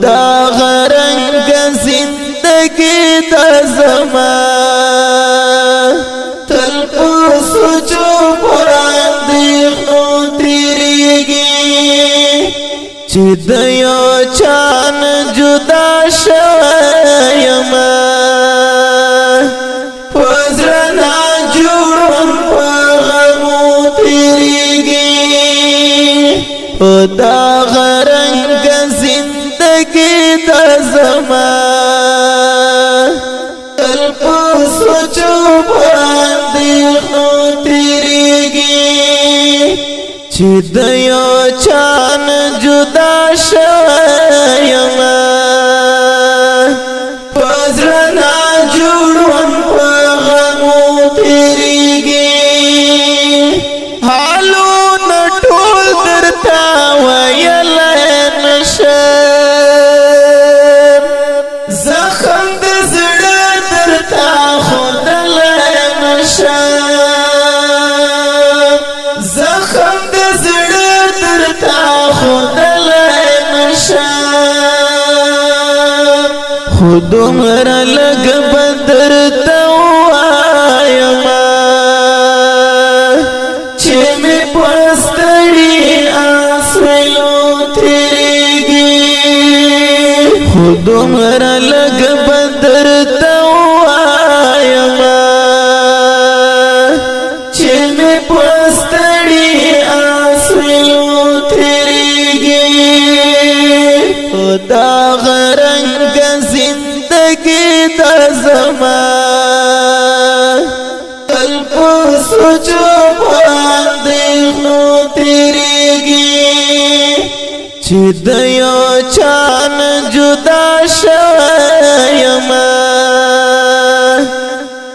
دا غرنگ زندگی دا زمان تل پو سوچو پران دیخنو تیریگی چی دیو چان جدا شویما پزرنا جوڑن پغمو تیریگی دا غرنگ زندگی دا زمان تل پو سوچو پران دیخنو تیریگی چی دیو چان جدا شویما پزرنا جوڑون پغمو تیریگی حالو نٹول درتا ویل نشم زخم دزڑ درتا خودل نشم زخم دزڑ درتا خودل نشم خود عمر لگ بدر توايما چه می پستړي اسويلو تیریږي خود عمر لگ بدر توايما چه می پستړي اسويلو تیریږي دا غرنگ زندگی دا زمان تل پو سوچو پان دیخنو تیریگی چی دیو چان جدا شویما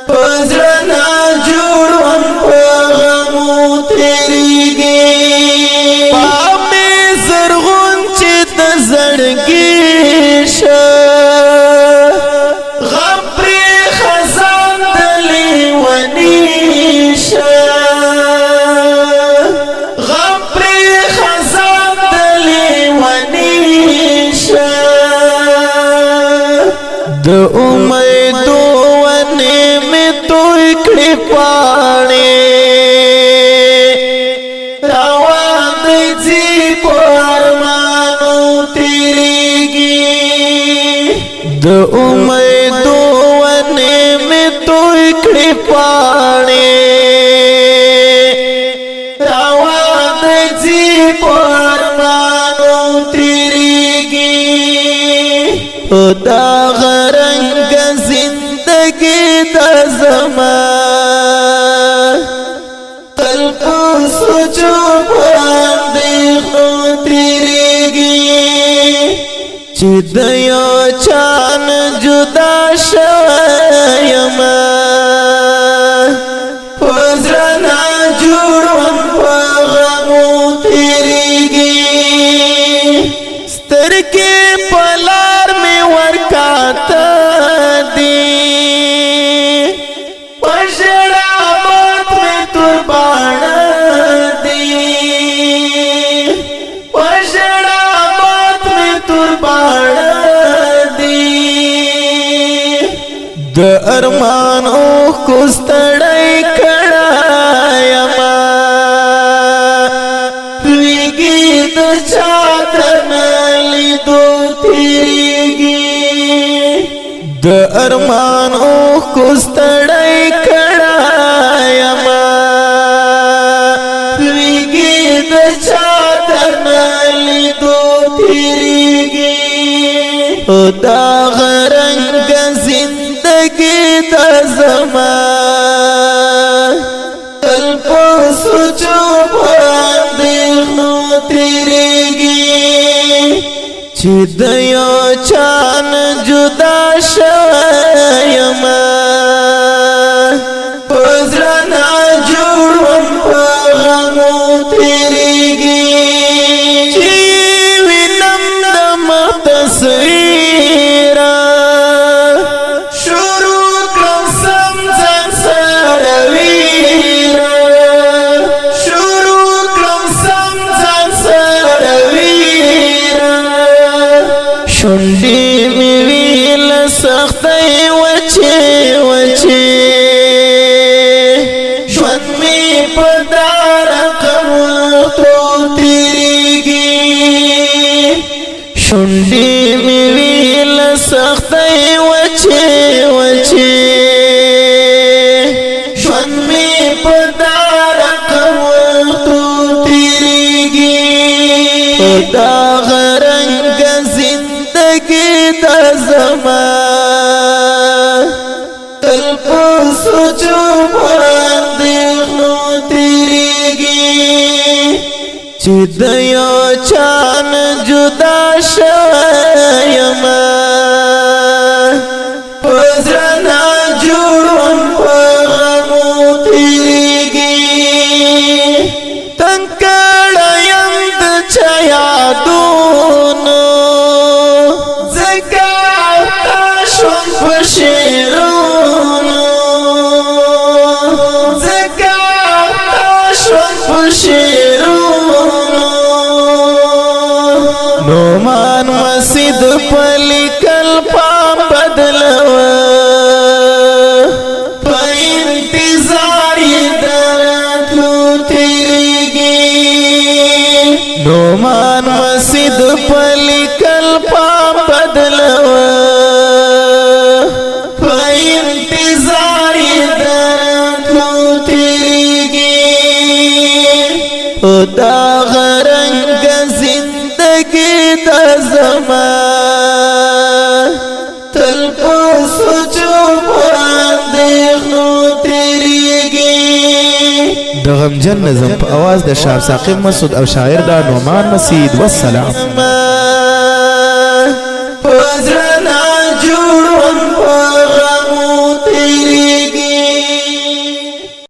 پزرنا جوڑون پغمو تیریگی پامی زرغون چی دزڑگی شا غبری خزان دلی ونیشا غبری خزان دلی ونیشا د امیدو ونی می تو اکڑی پانے روان دیزی پارمانو تیریگی د امیدو ونی می تو اکڑی پانے روان دیزی پارمانو تیریگی دا غرنگ زندگی دا زمان تل پو سوچو پان دیخنو تیریگی چی دیو چان جدا شویما پزرنا جوڑون پغمو تیریگی سترکی پلار می ورکاتا دی پشڑا مات می تربانا دی پشڑا مات می تربانا دی د ارمان او کوستړی کړایما تیږي د چادر لیدو تیږي د ارمان او کوستړی کړایما تیږي د چادر لیدو تیږي دا غرنگ زندگی دا زمان تل پو سوچو پان دیخنو تیریگی چی دیو چان جدا شویما پزرنا جوڑون پغمو تیریگی چی وینم دم تصویرا شروع کم سمزن سرویرا شروع کم سمزن سرویرا شونډې مې وي له سختۍ وچې وچې ژوند مې په دا رقم وختو تېرېږي شونډې مې وي له سختۍ وچې وچې ژوند مې په دا رقم وختو تېرېږي په دغه رنګه زندګي دا زما تل په سوچو په اندېښنو تېرېږي چې د یو چا نه جدا شوی یمه په زړه ناجوړ وم په غمو تېرېږي تنګ کړی یم د چا یادونو ځکه تا شوم په شعرونو ځکه تا شوم په شعرونو نومان مسجد په لیکل پام بدلوه په انتظار یې د راتلو تېرېږي نومان مسجد په لیکل پام بدلوه په انتظار یې د راتلو تېرېږي په دغه رنګه زندګي دا زما تل په سوچو په اندېښنو تېرېږي د غمجن نظم په اواز د شاه ثاقب مسعود او شاعر دا نعمان مسعود والسلام